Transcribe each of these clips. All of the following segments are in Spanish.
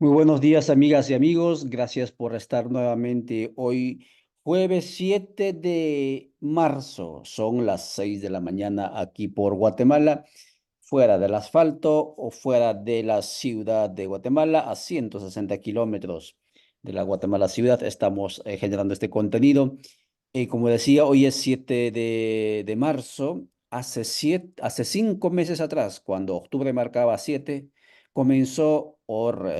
Muy buenos días, amigas y amigos. Gracias por estar nuevamente hoy, jueves 7 de marzo. Son las 6 de la mañana aquí por Guatemala, fuera del asfalto o fuera de la ciudad de Guatemala, a 160 kilómetros de la Guatemala ciudad. Estamos generando este contenido. Como decía, hoy es 7 de marzo. Hace 5 meses atrás, cuando octubre marcaba 7, comenzó,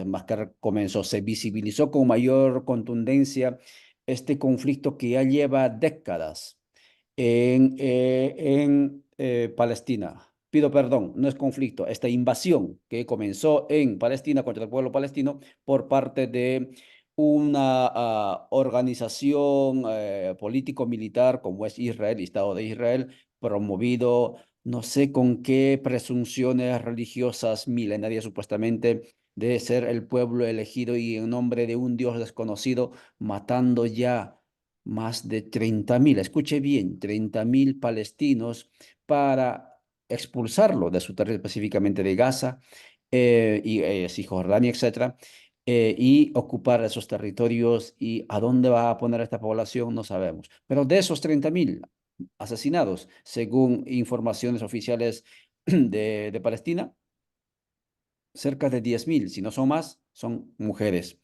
más que comenzó, se visibilizó con mayor contundencia este conflicto que ya lleva décadas en Palestina. Pido perdón, no es conflicto, esta invasión que comenzó en Palestina contra el pueblo palestino por parte de una organización político-militar como es Israel, Estado de Israel, promovido no sé con qué presunciones religiosas milenarias supuestamente de ser el pueblo elegido y en nombre de un Dios desconocido, matando ya más de 30.000, escuche bien, 30.000 palestinos para expulsarlo de su territorio, específicamente de Gaza y Cisjordania, etcétera, y ocupar esos territorios. ¿Y a dónde va a poner esta población? No sabemos. Pero de esos 30.000 asesinados, según informaciones oficiales de Palestina, cerca de 10.000, si no son más, son mujeres.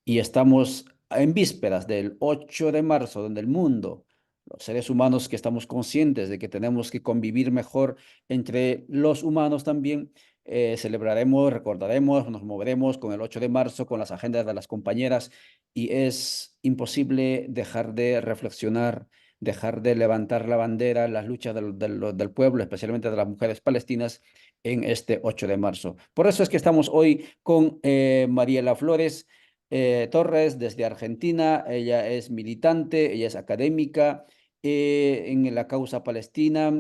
Y estamos en vísperas del 8 de marzo, donde el mundo, los seres humanos que estamos conscientes de que tenemos que convivir mejor entre los humanos también, celebraremos, recordaremos, nos moveremos con el 8 de marzo, con las agendas de las compañeras, y es imposible dejar de reflexionar, dejar de levantar la bandera, las luchas del pueblo, especialmente de las mujeres palestinas, en este 8 de marzo. Por eso es que estamos hoy con Mariela Flores Torres desde Argentina. Ella es militante, ella es académica en la causa palestina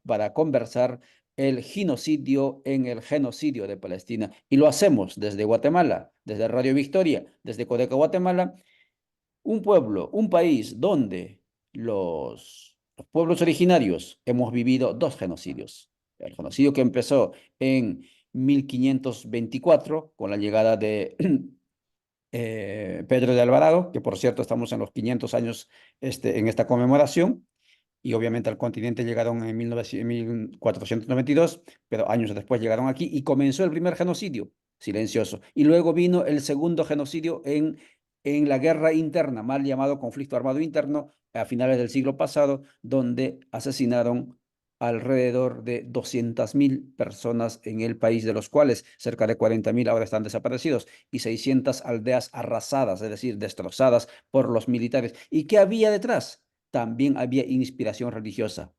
para conversar el genocidio en el genocidio de Palestina. Y lo hacemos desde Guatemala, desde Radio Victoria, desde Codeca, Guatemala, un pueblo, un país donde los pueblos originarios hemos vivido dos genocidios. El genocidio que empezó en 1524 con la llegada de Pedro de Alvarado, que por cierto estamos en los 500 años en esta conmemoración, y obviamente al continente llegaron en 1492, pero años después llegaron aquí y comenzó el primer genocidio silencioso. Y luego vino el segundo genocidio en la guerra interna, mal llamado conflicto armado interno, a finales del siglo pasado, donde asesinaron alrededor de 200.000 personas en el país, de los cuales cerca de 40.000 ahora están desaparecidos y 600 aldeas arrasadas, es decir, destrozadas por los militares. ¿Y qué había detrás? También había inspiración religiosa.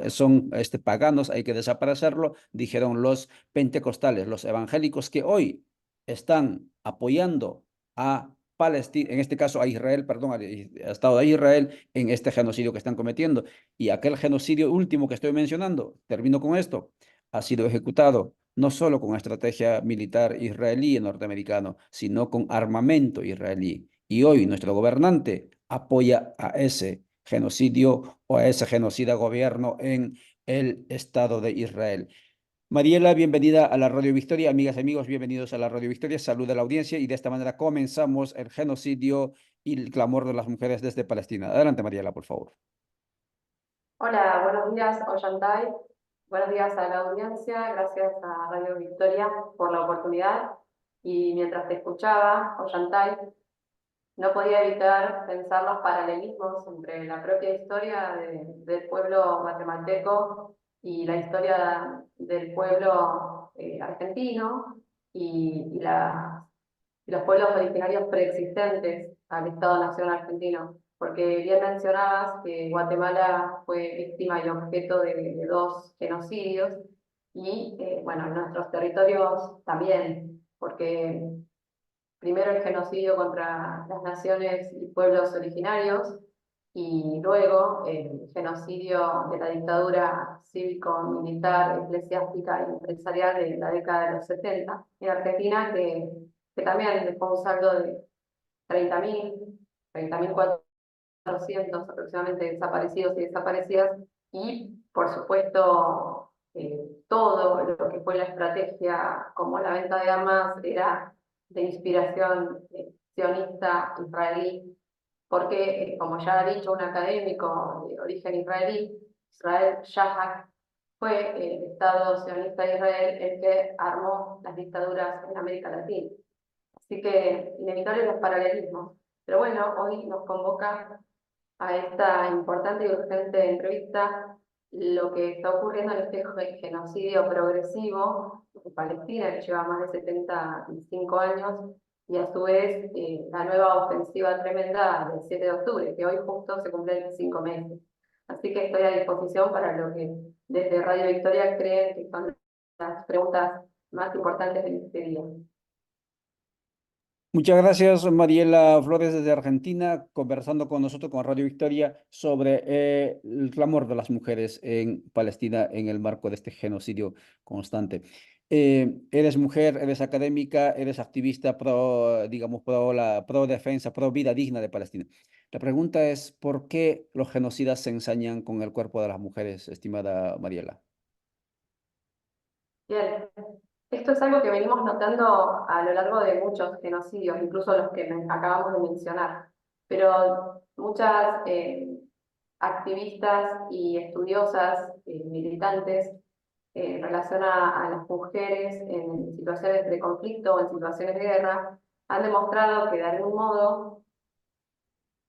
Son paganos, hay que desaparecerlo, dijeron los pentecostales, los evangélicos que hoy están apoyando a Palestina, en este caso a Israel, perdón, al Estado de Israel, en este genocidio que están cometiendo. Y aquel genocidio último que estoy mencionando, termino con esto, ha sido ejecutado no solo con estrategia militar israelí y norteamericano, sino con armamento israelí. Y hoy nuestro gobernante apoya a ese genocidio o a ese genocida gobierno en el Estado de Israel. Mariela, bienvenida a la Radio Victoria. Amigas y amigos, bienvenidos a la Radio Victoria. Saluda a la audiencia y de esta manera comenzamos el genocidio y el clamor de las mujeres desde Palestina. Adelante, Mariela, por favor. Hola, buenos días, Ollantay. Buenos días a la audiencia. Gracias a Radio Victoria por la oportunidad. Y mientras te escuchaba, Ollantay, no podía evitar pensar los paralelismos entre la propia historia del pueblo guatemalteco y la historia del pueblo argentino y los pueblos originarios preexistentes al Estado-Nación argentino, porque bien mencionabas que Guatemala fue víctima y objeto de dos genocidios, y bueno, en nuestros territorios también, porque primero el genocidio contra las naciones y pueblos originarios, y luego el genocidio de la dictadura cívico-militar, eclesiástica y empresarial de la década de los 70 en Argentina, que también dejó un saldo de 30.000 400 aproximadamente desaparecidos y desaparecidas, y por supuesto todo lo que fue la estrategia, como la venta de armas, era de inspiración sionista israelí, porque, como ya ha dicho un académico de origen israelí, Israel Shahak, fue el Estado sionista de Israel el que armó las dictaduras en América Latina. Así que inevitables los paralelismos. Pero bueno, hoy nos convoca a esta importante y urgente entrevista lo que está ocurriendo en este genocidio progresivo en Palestina, que lleva más de 75 años, y a su vez la nueva ofensiva tremenda del 7 de octubre, que hoy justo se cumplen 5 meses. Así que estoy a disposición para lo que desde Radio Victoria creen que son las preguntas más importantes de este día. Muchas gracias, Mariela Flores, desde Argentina, conversando con nosotros, con Radio Victoria, sobre el clamor de las mujeres en Palestina en el marco de este genocidio constante. Eres mujer, eres académica, eres activista pro, digamos, pro defensa, pro vida digna de Palestina. La pregunta es, ¿por qué los genocidas se ensañan con el cuerpo de las mujeres, estimada Mariela? Bien, esto es algo que venimos notando a lo largo de muchos genocidios, incluso los que acabamos de mencionar, pero muchas activistas y estudiosas, militantes, en relación a las mujeres en situaciones de conflicto o en situaciones de guerra, han demostrado que de algún modo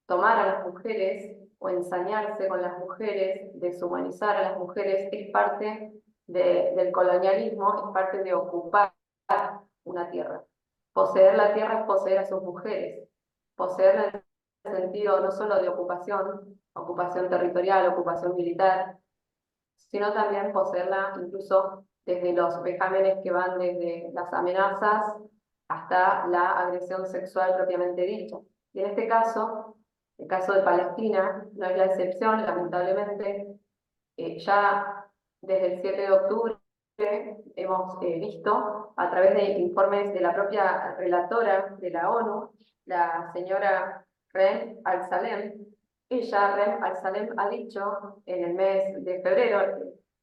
tomar a las mujeres o ensañarse con las mujeres, deshumanizar a las mujeres, es parte del colonialismo, es parte de ocupar una tierra. Poseer la tierra es poseer a sus mujeres. Poseerla en el sentido no solo de ocupación, ocupación territorial, ocupación militar, sino también poseerla incluso desde los vejámenes que van desde las amenazas hasta la agresión sexual propiamente dicha. Y en este caso, el caso de Palestina no es la excepción, lamentablemente. Ya desde el 7 de octubre hemos visto a través de informes de la propia relatora de la ONU, la señora Rem Al-Salem. Ella, Rem Al-Salem, ha dicho en el mes de febrero,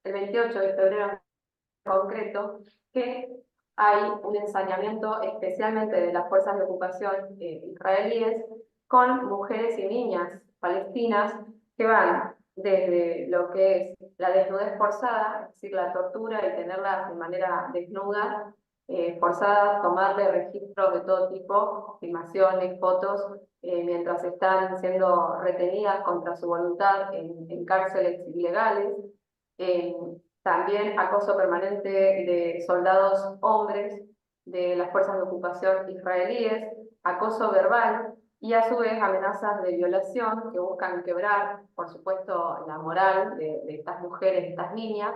el 28 de febrero en concreto, que hay un ensañamiento especialmente de las fuerzas de ocupación israelíes con mujeres y niñas palestinas que van desde lo que es la desnudez forzada, es decir, la tortura y tenerlas de manera desnuda, forzadas, tomarle registros de todo tipo, filmaciones, fotos, mientras están siendo retenidas contra su voluntad en cárceles ilegales. También acoso permanente de soldados hombres de las fuerzas de ocupación israelíes, acoso verbal y a su vez amenazas de violación que buscan quebrar, por supuesto, la moral de estas mujeres, de estas niñas,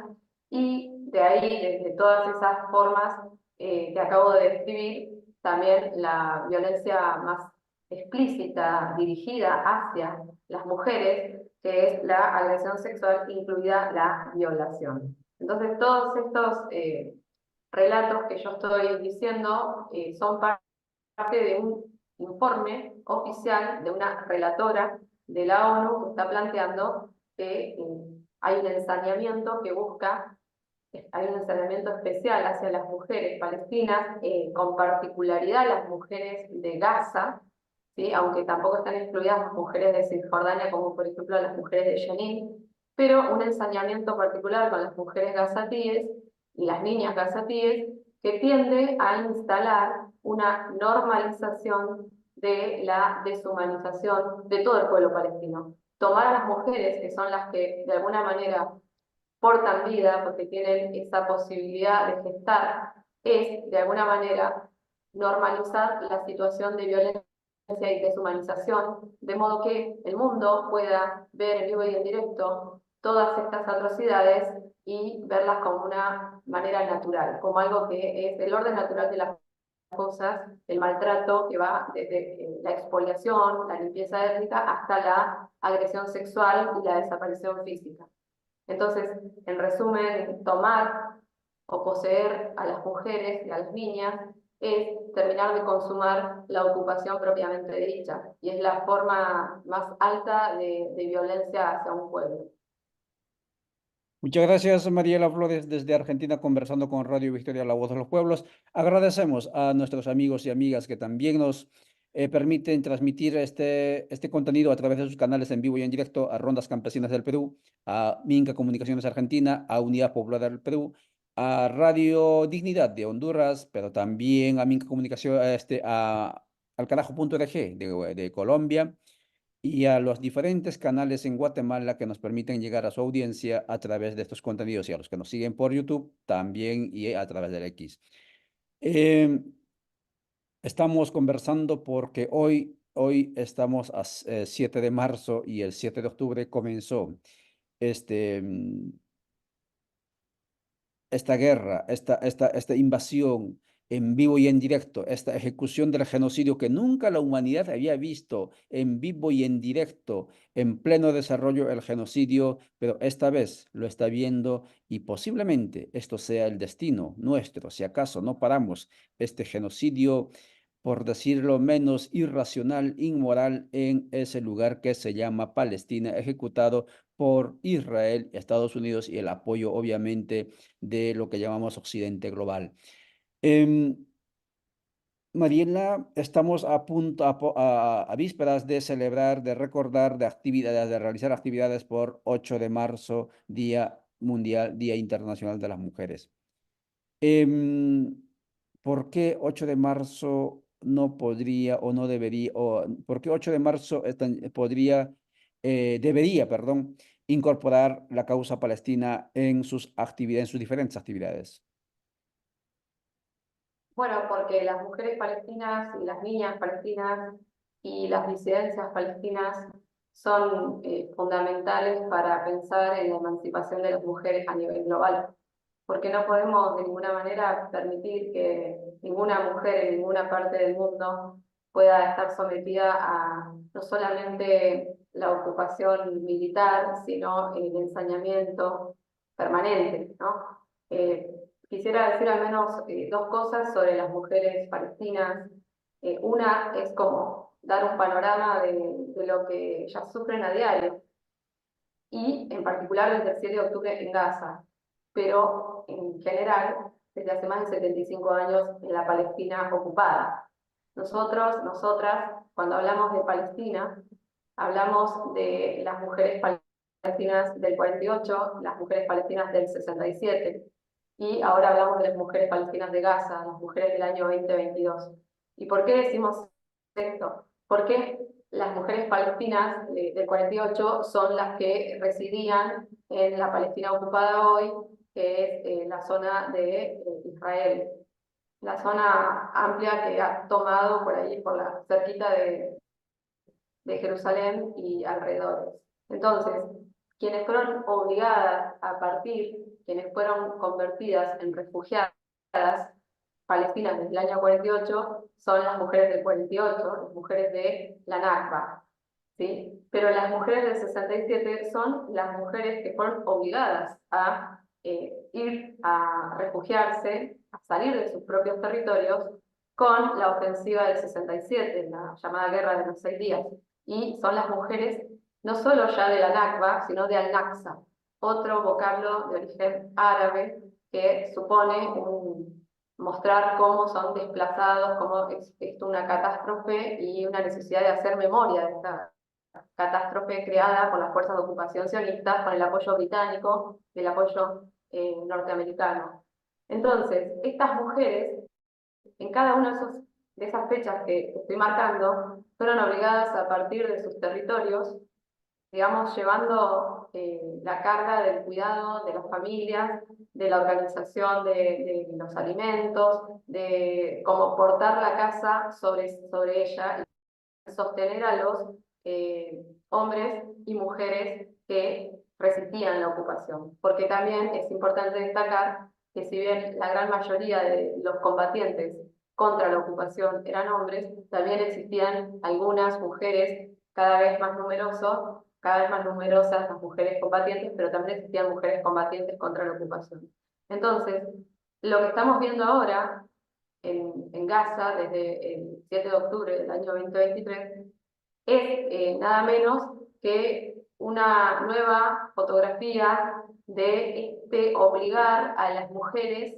y de ahí, de todas esas formas que acabo de describir, también la violencia más explícita dirigida hacia las mujeres, que es la agresión sexual, incluida la violación. Entonces, todos estos relatos que yo estoy diciendo son parte de un informe oficial de una relatora de la ONU que está planteando que hay un ensañamiento que busca, hay un ensañamiento especial hacia las mujeres palestinas, con particularidad las mujeres de Gaza, ¿sí? Aunque tampoco están excluidas las mujeres de Cisjordania, como por ejemplo las mujeres de Jenin, pero un ensañamiento particular con las mujeres gazatíes y las niñas gazatíes que tiende a instalar una normalización de la deshumanización de todo el pueblo palestino. Tomar a las mujeres, que son las que de alguna manera portan vida, porque tienen esa posibilidad de gestar, es de alguna manera normalizar la situación de violencia y deshumanización, de modo que el mundo pueda ver en vivo y en directo todas estas atrocidades y verlas como una manera natural, como algo que es el orden natural de las cosas, el maltrato que va desde la expoliación, la limpieza étnica, hasta la agresión sexual y la desaparición física. Entonces, en resumen, tomar o poseer a las mujeres y a las niñas es terminar de consumar la ocupación propiamente dicha, y es la forma más alta de violencia hacia un pueblo. Muchas gracias, Mariela Flores, desde Argentina, conversando con Radio Victoria, La Voz de los Pueblos. Agradecemos a nuestros amigos y amigas que también nos permiten transmitir este contenido a través de sus canales en vivo y en directo a Rondas Campesinas del Perú, a Minca Comunicaciones Argentina, a Unidad Popular del Perú, a Radio Dignidad de Honduras, pero también a Minca Comunicación, al carajo.org de Colombia y a los diferentes canales en Guatemala que nos permiten llegar a su audiencia a través de estos contenidos y a los que nos siguen por YouTube también y a través del X. Em, Estamos conversando porque hoy estamos a 7 de marzo y el 7 de octubre comenzó este, esta guerra, esta invasión en vivo y en directo, esta ejecución del genocidio que nunca la humanidad había visto en vivo y en directo, en pleno desarrollo el genocidio, pero esta vez lo está viendo y posiblemente esto sea el destino nuestro, si acaso no paramos este genocidio, por decirlo menos irracional, inmoral, en ese lugar que se llama Palestina, ejecutado por Israel, Estados Unidos y el apoyo, obviamente, de lo que llamamos Occidente global. Em, Mariela, estamos a punto, a vísperas de celebrar, de recordar, de actividades, de realizar actividades por 8 de marzo, Día Mundial, Día Internacional de las Mujeres. Em, ¿Por qué 8 de marzo no podría o no debería, o por qué 8 de marzo debería, perdón, incorporar la causa palestina en sus actividades, en sus diferentes actividades? Bueno, porque las mujeres palestinas y las niñas palestinas y las disidencias palestinas son fundamentales para pensar en la emancipación de las mujeres a nivel global. Porque no podemos de ninguna manera permitir que ninguna mujer en ninguna parte del mundo pueda estar sometida a no solamente la ocupación militar, sino el ensañamiento permanente, ¿no? Quisiera decir al menos dos cosas sobre las mujeres palestinas. Una es como dar un panorama de lo que ellas sufren a diario y en particular desde el 7 de octubre en Gaza, pero en general desde hace más de 75 años en la Palestina ocupada. Nosotros, nosotras, cuando hablamos de Palestina, hablamos de las mujeres palestinas del 48, las mujeres palestinas del 67, y ahora hablamos de las mujeres palestinas de Gaza, las mujeres del año 2022. ¿Y por qué decimos esto? Porque las mujeres palestinas del 48 son las que residían en la Palestina ocupada hoy, que es la zona de Israel, la zona amplia que ha tomado por ahí, por la cerquita de Jerusalén y alrededores. Entonces, quienes fueron obligadas a partir, quienes fueron convertidas en refugiadas palestinas desde el año 48, son las mujeres del 48, las mujeres de la Nakba, ¿sí? Pero las mujeres del 67 son las mujeres que fueron obligadas a ir a refugiarse, a salir de sus propios territorios con la ofensiva del 67, la llamada Guerra de los 6 días. Y son las mujeres no solo ya de la Nakba, sino de Al-Aqsa, otro vocablo de origen árabe que supone mostrar cómo son desplazados, cómo es esto una catástrofe y una necesidad de hacer memoria de esta catástrofe creada por las fuerzas de ocupación sionistas, con el apoyo británico y el apoyo norteamericano. Entonces, estas mujeres, en cada una de esas fechas que estoy marcando, fueron obligadas a partir de sus territorios, digamos, llevando la carga del cuidado de las familias, de la organización de los alimentos, de cómo portar la casa sobre ella y sostener a los hombres y mujeres que resistían la ocupación. Porque también es importante destacar que si bien la gran mayoría de los combatientes contra la ocupación eran hombres, también existían algunas mujeres cada vez más numerosas las mujeres combatientes, pero también existían mujeres combatientes contra la ocupación. Entonces, lo que estamos viendo ahora en Gaza desde el 7 de octubre del año 2023 es nada menos que una nueva fotografía de obligar a las mujeres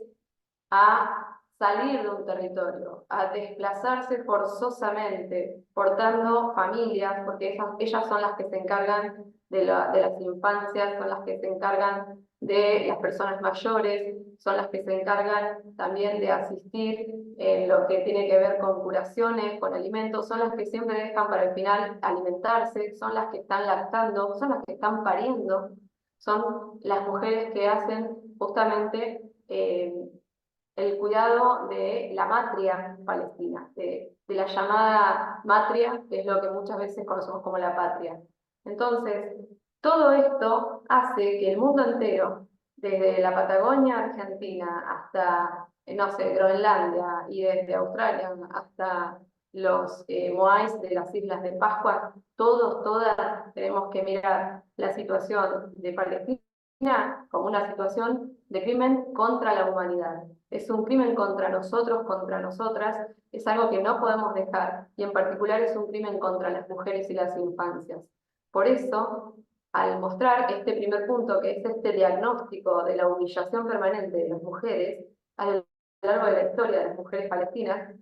a salir de un territorio, a desplazarse forzosamente, portando familias, porque ellas son las que se encargan de las infancias, son las que se encargan de las personas mayores, son las que se encargan también de asistir en lo que tiene que ver con curaciones, con alimentos, son las que siempre dejan para el final alimentarse, son las que están lactando, son las que están pariendo, son las mujeres que hacen justamente el cuidado de la matria palestina, de la llamada matria, que es lo que muchas veces conocemos como la patria. Entonces, todo esto hace que el mundo entero, desde la Patagonia Argentina hasta, no sé, Groenlandia, y desde Australia hasta los Moais de las Islas de Pascua, todas tenemos que mirar la situación de Palestina como una situación de crimen contra la humanidad. Es un crimen contra nosotros, contra nosotras, es algo que no podemos dejar, y en particular es un crimen contra las mujeres y las infancias. Por eso, al mostrar este primer punto, que es este diagnóstico de la humillación permanente de las mujeres, a lo largo de la historia de las mujeres palestinas,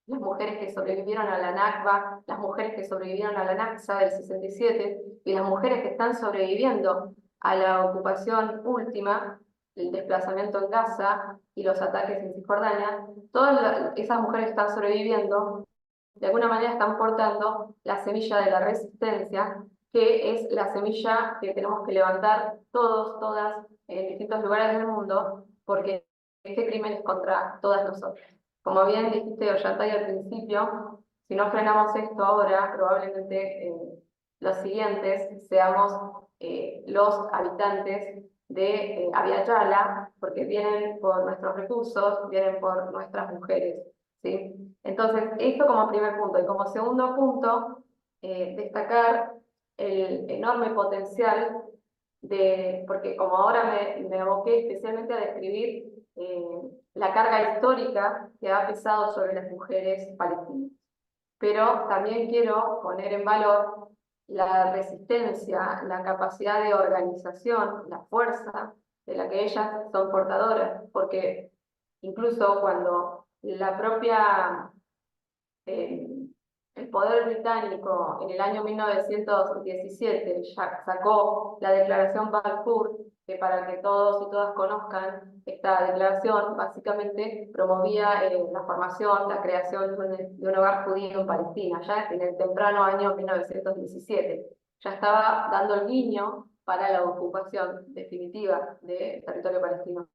las mujeres que sobrevivieron a la Nakba, las mujeres que sobrevivieron a la Nakba del 67, y las mujeres que están sobreviviendo a la ocupación última, el desplazamiento en Gaza y los ataques en Cisjordania, todas esas mujeres que están sobreviviendo, de alguna manera están portando la semilla de la resistencia, que es la semilla que tenemos que levantar todas, en distintos lugares del mundo, porque este crimen es contra todas nosotras. Como bien dijiste, Ollantay, al principio, si no frenamos esto ahora, probablemente los siguientes seamos los habitantes de Abya Yala, porque vienen por nuestros recursos, vienen por nuestras mujeres, ¿sí? Entonces, esto como primer punto. Y como segundo punto, destacar el enorme potencial porque como ahora me aboqué especialmente a describir la carga histórica que ha pesado sobre las mujeres palestinas. Pero también quiero poner en valor la resistencia, la capacidad de organización, la fuerza de la que ellas son portadoras, porque incluso cuando la propia eh, el poder británico en el año 1917 ya sacó la Declaración Balfour, que para que todos y todas conozcan, esta declaración básicamente promovía la formación, la creación de un hogar judío en Palestina, ya en el temprano año 1917. Ya estaba dando el guiño para la ocupación definitiva del territorio palestino.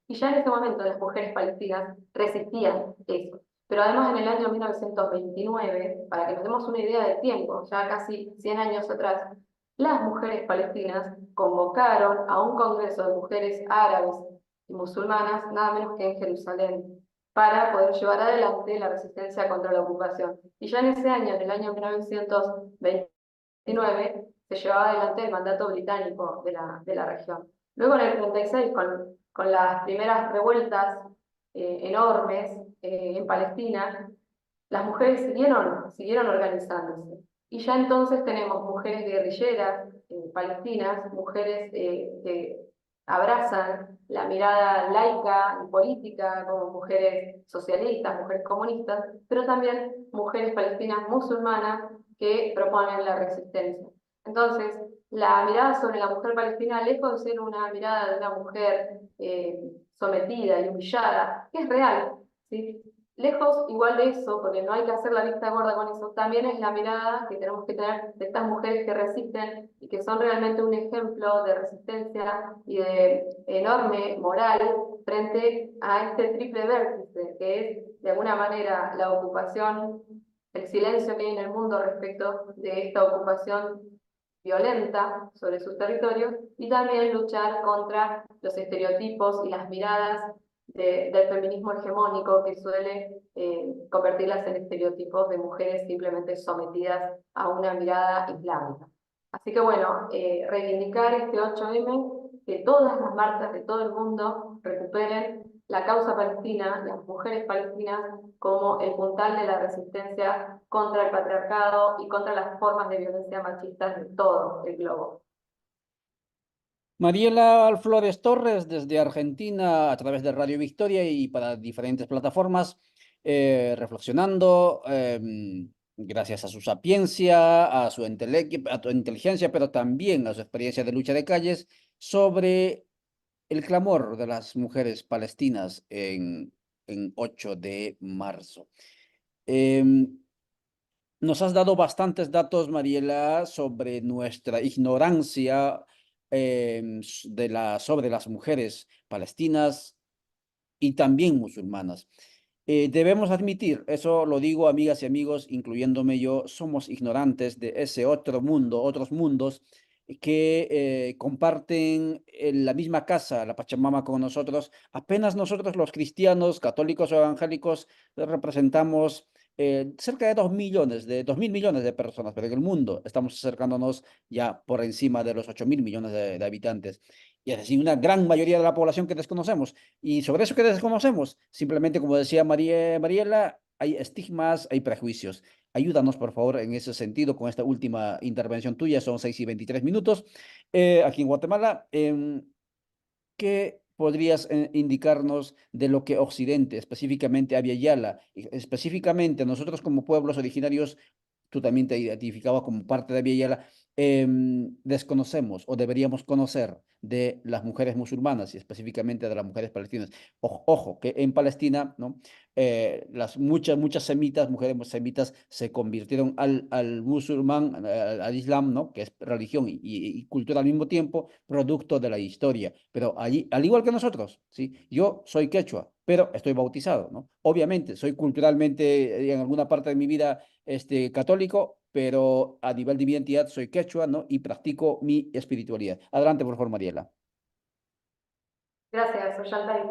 Y ya en ese momento las mujeres palestinas resistían eso. Pero además en el año 1929, para que nos demos una idea del tiempo, ya casi 100 años atrás, las mujeres palestinas convocaron a un congreso de mujeres árabes y musulmanas, nada menos que en Jerusalén, para poder llevar adelante la resistencia contra la ocupación. Y ya en ese año, en el año 1929, se llevaba adelante el mandato británico de la región. Luego en el 36, con las primeras revueltas enormes en Palestina, las mujeres siguieron organizándose. Y ya entonces tenemos mujeres guerrilleras palestinas, mujeres que abrazan la mirada laica y política como mujeres socialistas, mujeres comunistas, pero también mujeres palestinas musulmanas que proponen la resistencia. Entonces, la mirada sobre la mujer palestina, lejos de ser una mirada de una mujer sometida y humillada, que es real, ¿sí? Lejos igual de eso, porque no hay que hacer la vista gorda con eso, también es la mirada que tenemos que tener de estas mujeres que resisten y que son realmente un ejemplo de resistencia y de enorme moral frente a este triple vértice, que es de alguna manera la ocupación, el silencio que hay en el mundo respecto de esta ocupación violenta sobre sus territorios, y también luchar contra los estereotipos y las miradas del feminismo hegemónico que suele convertirlas en estereotipos de mujeres simplemente sometidas a una mirada islámica. Así que bueno, reivindicar este 8M, que todas las marchas de todo el mundo recuperen la causa palestina, las mujeres palestinas, como el puntal de la resistencia contra el patriarcado y contra las formas de violencia machistas de todo el globo. Mariela Flores Torres desde Argentina a través de Radio Victoria y para diferentes plataformas, reflexionando, gracias a su sapiencia, a su a tu inteligencia, pero también a su experiencia de lucha de calles, sobre el clamor de las mujeres palestinas en 8 de marzo. Em, Nos has dado bastantes datos, Mariela, sobre nuestra ignorancia sobre las mujeres palestinas y también musulmanas. Debemos admitir, eso lo digo, amigas y amigos, incluyéndome yo, somos ignorantes de ese otro mundo, otros mundos que comparten la misma casa, la Pachamama, con nosotros. Apenas nosotros los cristianos, católicos o evangélicos representamos cerca de 2 millones, de 2.000 millones de personas, pero en el mundo estamos acercándonos ya por encima de los 8.000 millones de habitantes. Y es decir, una gran mayoría de la población que desconocemos. Y sobre eso que desconocemos, simplemente, como decía Mariela, hay estigmas, hay prejuicios. Ayúdanos, por favor, en ese sentido, con esta última intervención tuya, son 6:23 aquí en Guatemala. ¿Qué podrías indicarnos de lo que Occidente, específicamente Abya Yala, específicamente nosotros como pueblos originarios, tú también te identificabas como parte de Abya Yala, desconocemos o deberíamos conocer de las mujeres musulmanas y específicamente de las mujeres palestinas? Ojo, que en Palestina, ¿no? Las muchas semitas, mujeres semitas, se convirtieron al musulmán, al islam, ¿no? Que es religión y cultura al mismo tiempo, producto de la historia. Pero allí, al igual que nosotros, ¿sí? Yo soy quechua, pero estoy bautizado, ¿no? Obviamente, soy culturalmente, en alguna parte de mi vida, católico, pero a nivel de identidad soy quechua, ¿no? Y practico mi espiritualidad. Adelante, por favor, Mariela. Gracias, Ollantay.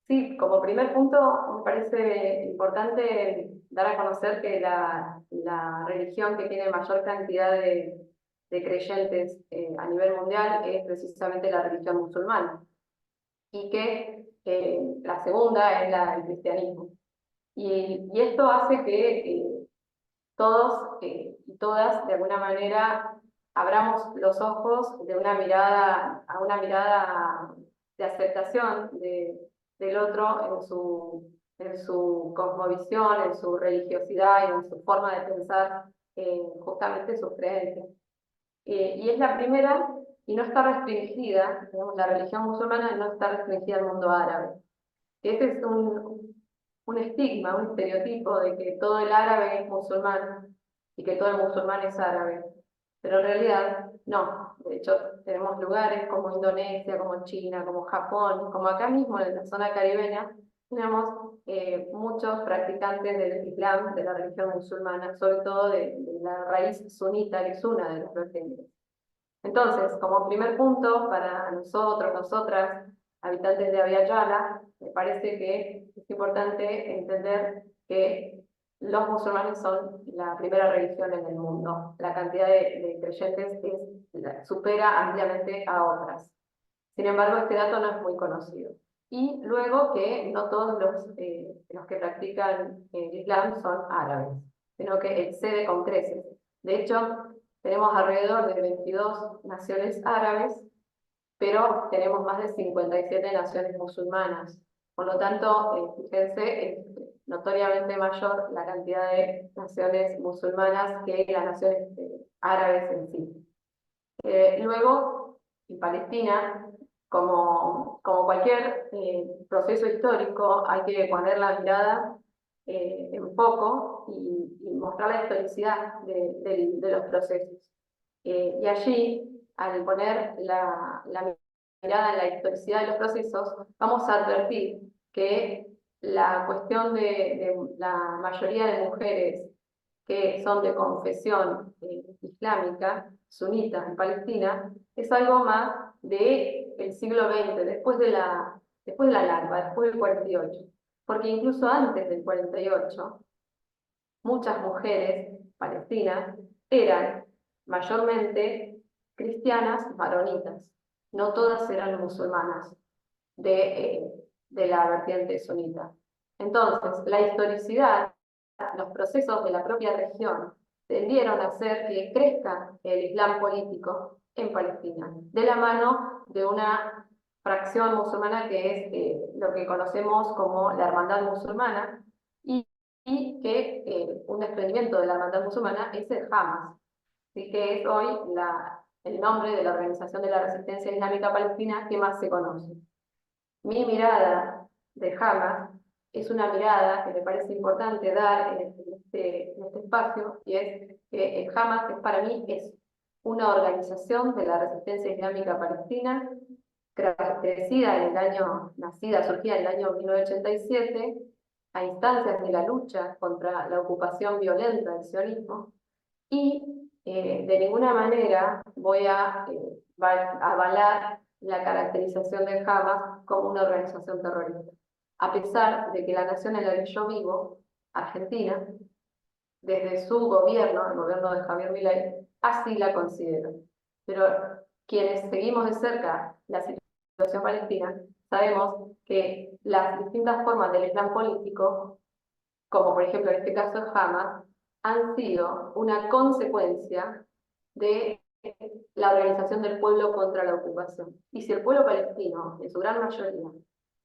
Sí, como primer punto, me parece importante dar a conocer que la religión que tiene mayor cantidad de creyentes a nivel mundial es precisamente la religión musulmana, y que la segunda es el cristianismo. Y esto hace que todos y todas, de alguna manera, abramos los ojos de una mirada, a una mirada de aceptación del otro en su cosmovisión, en su religiosidad y en su forma de pensar justamente sus creencias. Y es la primera, y no está restringida, digamos, la religión musulmana no está restringida al mundo árabe. Ese es un estigma, un estereotipo de que todo el árabe es musulmán y que todo el musulmán es árabe. Pero en realidad no. De hecho, tenemos lugares como Indonesia, como China, como Japón, como acá mismo en la zona caribeña, tenemos muchos practicantes del Islam, de la religión musulmana, sobre todo de la raíz sunita, que es una de las vertientes. Entonces, como primer punto, para nosotros, nosotras, habitantes de Abya Yala, me parece que es importante entender que los musulmanes son la primera religión en el mundo. La cantidad de creyentes supera ampliamente a otras. Sin embargo, este dato no es muy conocido. Y luego que no todos los que practican el Islam son árabes, sino que excede con creces. De hecho, tenemos alrededor de 22 naciones árabes, pero tenemos más de 57 naciones musulmanas. Por lo tanto, fíjense, es notoriamente mayor la cantidad de naciones musulmanas que las naciones árabes en sí. Luego, en Palestina, como cualquier proceso histórico, hay que poner la mirada en foco y mostrar la historicidad de los procesos. Y allí, al poner la mirada en la historicidad de los procesos, vamos a advertir que la cuestión de la mayoría de mujeres que son de confesión islámica, sunita en Palestina, es algo más del siglo XX, después de la Nakba, después del 48. Porque incluso antes del 48, muchas mujeres palestinas eran mayormente cristianas maronitas. No todas eran musulmanas de la vertiente sunita. Entonces, la historicidad, los procesos de la propia región tendieron a hacer que crezca el Islam político en Palestina, de la mano de una fracción musulmana que es lo que conocemos como la Hermandad Musulmana, y que un desprendimiento de la Hermandad Musulmana es el Hamas, así que es hoy el nombre de la Organización de la Resistencia Islámica Palestina que más se conoce. Mi mirada de Hamas es una mirada que me parece importante dar en este espacio, y es que el Hamas para mí es una organización de la resistencia islámica palestina, nacida, surgida en el año 1987, a instancias de la lucha contra la ocupación violenta del sionismo, y de ninguna manera voy a avalar la caracterización de Hamas como una organización terrorista, a pesar de que la nación en la que yo vivo, Argentina, desde su gobierno, el gobierno de Javier Milei, así la considera. Pero quienes seguimos de cerca la situación palestina, sabemos que las distintas formas del Islam político, como por ejemplo en este caso Hamas, han sido una consecuencia de la organización del pueblo contra la ocupación. Y si el pueblo palestino, en su gran mayoría,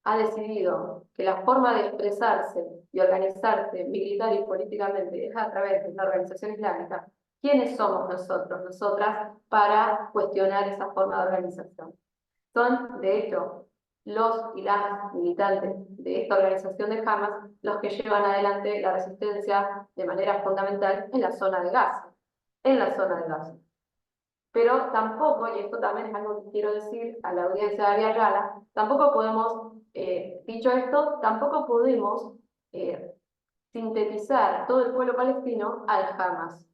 ha decidido que la forma de expresarse y organizarse militar y políticamente es a través de la organización islámica, ¿quiénes somos nosotros, nosotras, para cuestionar esa forma de organización? Son, de hecho, los y las militantes de esta organización de Hamas los que llevan adelante la resistencia de manera fundamental en la zona de Gaza. En la zona de Gaza. Pero tampoco, y esto también es algo que quiero decir a la audiencia de Ariel Gala, tampoco podemos, dicho esto, tampoco podemos sintetizar todo el pueblo palestino al Hamas,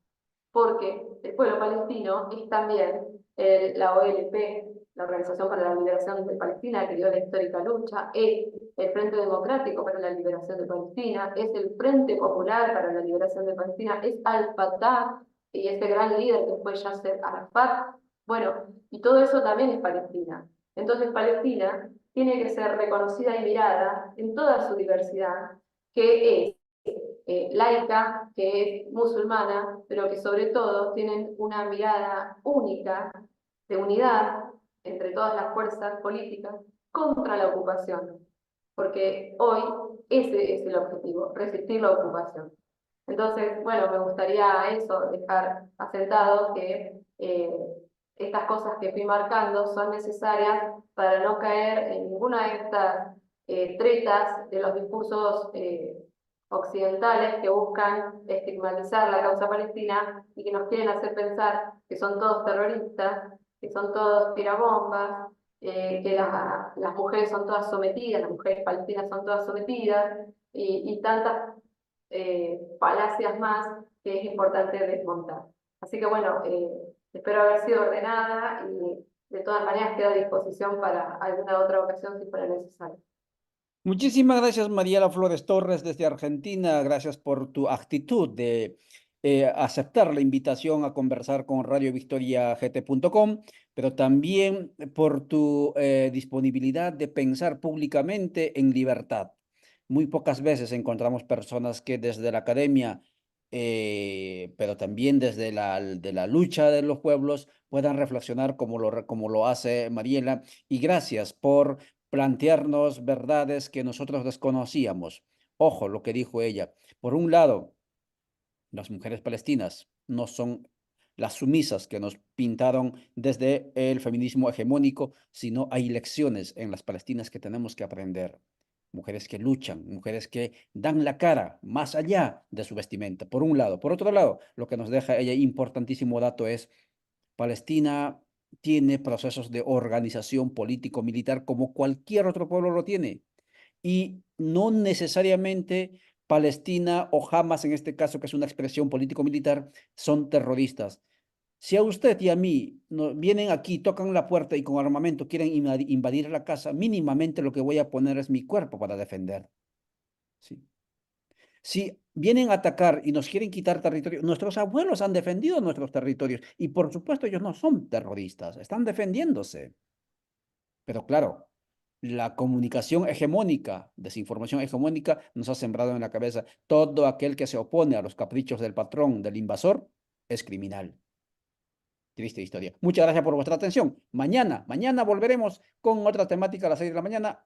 porque el pueblo palestino es también la OLP, la Organización para la Liberación de Palestina, que dio la histórica lucha, es el Frente Democrático para la Liberación de Palestina, es el Frente Popular para la Liberación de Palestina, es Al-Fatah y ese gran líder que fue Yasser Arafat. Bueno, y todo eso también es Palestina. Entonces Palestina tiene que ser reconocida y mirada en toda su diversidad, que es laica, que es musulmana, pero que sobre todo tienen una mirada única de unidad entre todas las fuerzas políticas contra la ocupación, porque hoy ese es el objetivo, resistir la ocupación. Entonces, bueno, me gustaría eso, dejar asentado que estas cosas que fui marcando son necesarias para no caer en ninguna de estas tretas de los discursos occidentales que buscan estigmatizar la causa palestina y que nos quieren hacer pensar que son todos terroristas, que son todos tirabombas, que las mujeres son todas sometidas, las mujeres palestinas son todas sometidas, y tantas falacias más que es importante desmontar. Así que bueno, espero haber sido ordenada y de todas maneras quedo a disposición para alguna otra ocasión si fuera necesario. Muchísimas gracias, Mariela Flores Torres, desde Argentina. Gracias por tu actitud de aceptar la invitación a conversar con radiovictoriagt.com, pero también por tu disponibilidad de pensar públicamente en libertad. Muy pocas veces encontramos personas que desde la academia, pero también desde de la lucha de los pueblos, puedan reflexionar como lo hace Mariela. Y gracias por plantearnos verdades que nosotros desconocíamos. Ojo, lo que dijo ella. Por un lado, las mujeres palestinas no son las sumisas que nos pintaron desde el feminismo hegemónico, sino hay lecciones en las palestinas que tenemos que aprender. Mujeres que luchan, mujeres que dan la cara más allá de su vestimenta, por un lado. Por otro lado, lo que nos deja ella importantísimo dato es Palestina tiene procesos de organización político-militar como cualquier otro pueblo lo tiene. Y no necesariamente Palestina o Hamas, en este caso, que es una expresión político-militar, son terroristas. Si a usted y a mí vienen aquí, tocan la puerta y con armamento quieren invadir la casa, mínimamente lo que voy a poner es mi cuerpo para defender. ¿Sí? Si vienen a atacar y nos quieren quitar territorio, nuestros abuelos han defendido nuestros territorios y por supuesto ellos no son terroristas, están defendiéndose. Pero claro, la comunicación hegemónica, desinformación hegemónica, nos ha sembrado en la cabeza todo aquel que se opone a los caprichos del patrón, del invasor, es criminal. triste historia. Muchas gracias por vuestra atención. Mañana volveremos con otra temática a las 6 de la mañana.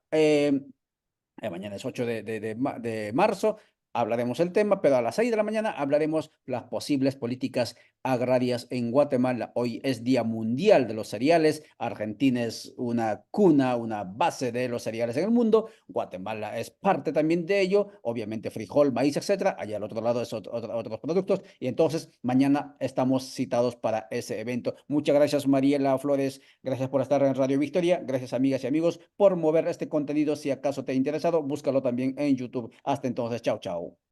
Mañana es 8 de marzo, hablaremos el tema, pero a las 6 de la mañana hablaremos las posibles políticas agrarias en Guatemala. Hoy es Día Mundial de los Cereales. Argentina es una cuna, una base de los cereales en el mundo. Guatemala es parte también de ello. Obviamente frijol, maíz, etcétera. Allá al otro lado es otros productos. Y entonces mañana estamos citados para ese evento. Muchas gracias, Mariela Flores. Gracias por estar en Radio Victoria. Gracias, amigas y amigos, por mover este contenido. Si acaso te ha interesado, búscalo también en YouTube. Hasta entonces, chao, chao.